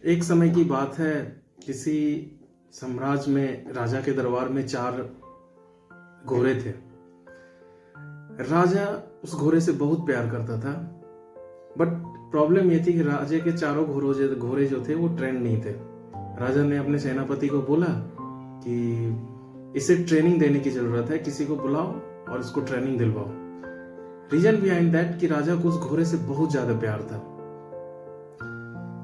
एक समय की बात है, किसी साम्राज्य में राजा के दरबार में 4 घोड़े थे। राजा उस घोड़े से बहुत प्यार करता था, बट प्रॉब्लम ये थी कि राजा के चारों घोड़े जो थे वो ट्रेंड नहीं थे। राजा ने अपने सेनापति को बोला कि इसे ट्रेनिंग देने की जरूरत है, किसी को बुलाओ और इसको ट्रेनिंग दिलवाओ। रीजन बिहाइंड दैट कि राजा को उस घोड़े से बहुत ज्यादा प्यार था।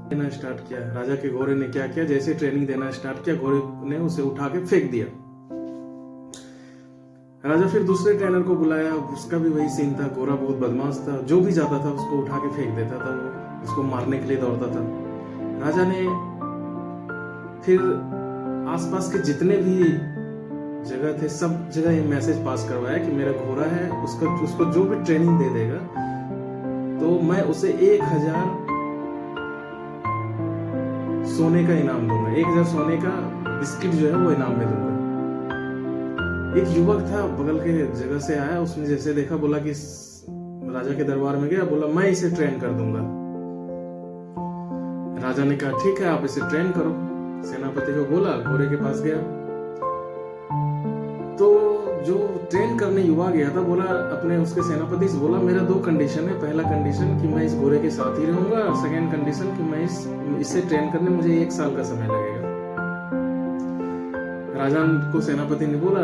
देना स्टार्ट किया। राजा के घोड़े ने क्या किया, जैसे ट्रेनिंग देना स्टार्ट किया, घोड़े ने उसे उठा के फेंक दिया। राजा फिर दूसरे ट्रेनर को बुलाया, उसका भी वही सीन था। घोड़ा बहुत बदमाश था, जो भी जाता था उसको उठा के फेंक देता था, वो उसको मारने के लिए दौड़ता था। राजा ने फिर आसपास के जितने भी जगह थे सब जगह ये मैसेज पास करवाया कि मेरा घोड़ा है, उसको जो भी ट्रेनिंग दे देगा तो मैं उसे 1000 सोने का इनाम दूंगा, 1000 सोने का बिस्किट जो है वो इनाम में दूंगा। एक युवक था बगल के जगह से आया, उसने जैसे देखा बोला कि राजा के दरबार में गया, बोला मैं इसे ट्रेन कर दूंगा। राजा ने कहा ठीक है, आप इसे ट्रेन करो। सेनापति को बोला, घोड़े के पास गया तो जो ट्रेन करने युवा गया था बोला अपने उसके सेनापति से, बोला मेरा 2 कंडीशन है। पहला कंडीशन कि मैं इस घोड़े के साथ ही रहूंगा, और सेकंड कंडीशन कि मैं इसे ट्रेन करने मुझे 1 साल का समय लगेगा। राजा को सेनापति ने बोला,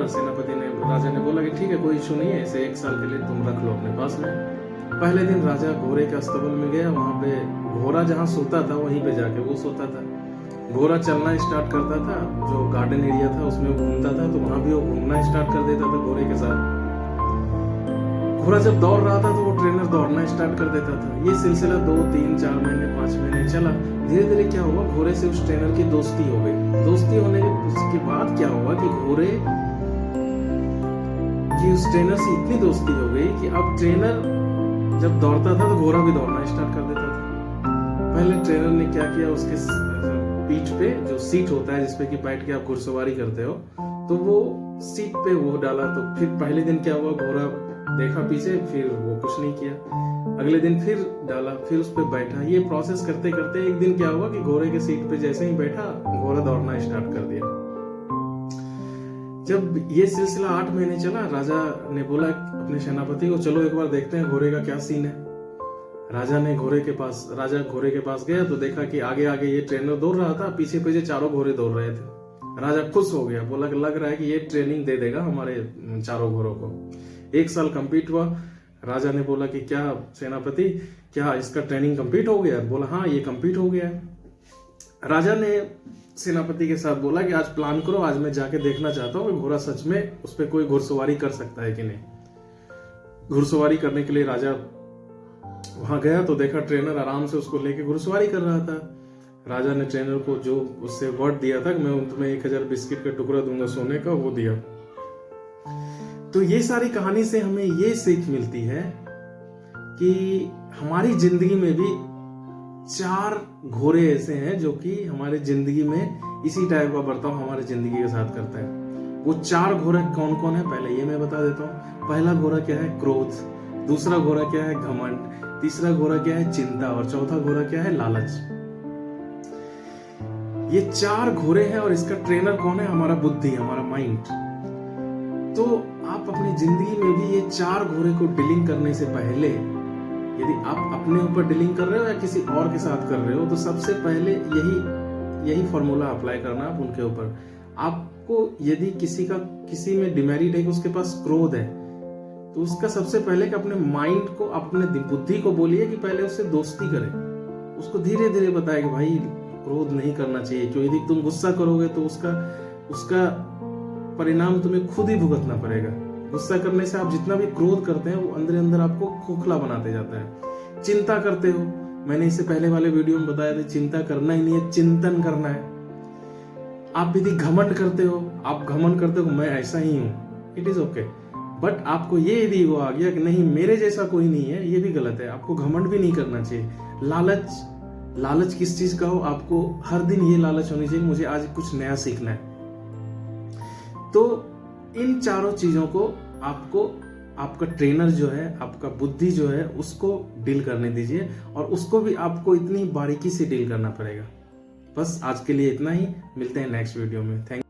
राजा ने बोला कि ठीक है, कोई इशू नहीं है, इसे 1 साल के लिए तुम रख लो अपने पास में। पहले दिन राजा घोड़े के अस्तबल में गया, वहां पे घोड़ा जहां सोता था वहीं पे जाके वो सोता था। घोड़ा चलना स्टार्ट करता था, जो गार्डन एरिया था उसमें घूमता था, तो वहां भी वो घूमना स्टार्ट कर देता था घोड़े के साथ। घोड़ा जब दौड़ रहा था तो वो ट्रेनर दौड़ना स्टार्ट कर देता था। ये सिलसिला 2, 3, 4 महीने 5 महीने चला। धीरे धीरे क्या हुआ, घोड़े से उस ट्रेनर की दोस्ती हो गई। दोस्ती होने के बाद क्या हुआ कि घोड़े की उस ट्रेनर से इतनी दोस्ती हो गई कि अब ट्रेनर जब दौड़ता था तो घोड़ा भी दौड़ना स्टार्ट कर देता था। पहले ट्रेनर ने क्या किया, उसके पीठ पे जो सीट होता है जिसपे कि बैठ के आप घुड़सवारी करते हो, तो वो सीट पे वो डाला। तो फिर पहले दिन क्या हुआ, घोड़ा देखा पीछे, फिर वो कुछ नहीं किया। अगले दिन फिर डाला, फिर उस पे बैठा। ये प्रोसेस करते करते एक दिन क्या हुआ कि घोड़े के सीट पे जैसे ही बैठा, घोड़ा दौड़ना स्टार्ट कर दिया। जब ये सिलसिला 8 महीने चला, राजा ने बोला अपने सेनापति को, चलो एक बार देखते हैं घोड़े का क्या सीन है। राजा घोड़े के पास गया तो देखा कि आगे आगे ये ट्रेनर दौड़ रहा था, पीछे पीछे 4 घोड़े दौड़ रहे थे। राजा खुश हो गया, बोला कि लग रहा है कि ये ट्रेनिंग दे देगा हमारे 4 घोड़ों को। 1 साल कंप्लीट हुआ। राजा ने बोला कि क्या सेनापति, क्या इसका ट्रेनिंग कंप्लीट हो गया? बोला हाँ, ये कंप्लीट हो गया। राजा ने सेनापति के साथ बोला कि आज प्लान करो, आज मैं जाके देखना चाहता हूँ कि घोड़ा सच में उस पर कोई घुड़सवारी कर सकता है कि नहीं। घुड़सवारी करने के लिए राजा वहां गया तो देखा ट्रेनर आराम से उसको लेके घुड़सवारी कर रहा था। राजा ने ट्रेनर को जो उससे वर्ड दिया था कि मैं तुम्हें 1000 बिस्किट का टुकड़ा दूंगा सोने का, वो दिया। तो ये सारी कहानी से हमें ये सीख मिलती है कि हमारी जिंदगी में भी 4 घोड़े ऐसे हैं जो कि हमारे जिंदगी में इसी टाइप का बर्ताव हमारे जिंदगी के साथ करता है। वो 4 घोड़े कौन कौन है, पहले ये मैं बता देता हूँ। पहला घोड़ा क्या है, क्रोध। दूसरा घोड़ा क्या है, घमंड। तीसरा घोड़ा क्या है, चिंता। और चौथा घोड़ा क्या है, लालच। ये 4 घोड़े हैं और इसका ट्रेनर कौन है, हमारा बुद्धि, हमारा माइंड। तो आप अपनी जिंदगी में भी ये 4 घोड़े को डीलिंग करने से पहले, यदि आप अपने ऊपर डीलिंग कर रहे हो या किसी और के साथ कर रहे हो, तो सबसे पहले यही फॉर्मूला अप्लाई करना आप उनके ऊपर। आपको यदि किसी में डिमेरिट है कि उसके पास क्रोध है, तो उसका सबसे पहले कि अपने माइंड को, अपने बुद्धि को बोलिए कि पहले उससे दोस्ती करें। उसको धीरे धीरे बताए कि भाई क्रोध नहीं करना चाहिए, क्योंकि यदि तुम गुस्सा करोगे तो उसका परिणाम तुम्हें खुद ही भुगतना पड़ेगा। गुस्सा करने से आप जितना भी क्रोध करते हैं वो अंदर अंदर आपको खोखला बनाते जाता है। चिंता करते हो, मैंने इससे पहले वाले वीडियो में बताया था, चिंता करना ही नहीं है, चिंतन करना है। आप यदि घमंड करते हो मैं ऐसा ही हूं, इट इज ओके। बट आपको ये यदि वो आ गया कि नहीं मेरे जैसा कोई नहीं है, ये भी गलत है। आपको घमंड भी नहीं करना चाहिए। लालच किस चीज का हो, आपको हर दिन ये लालच होनी चाहिए मुझे आज कुछ नया सीखना है। तो इन 4 चीजों को आपको, आपका ट्रेनर जो है, आपका बुद्धि जो है, उसको डील करने दीजिए, और उसको भी आपको इतनी बारीकी से डील करना पड़ेगा। बस आज के लिए इतना ही, मिलते हैं नेक्स्ट वीडियो में। थैंक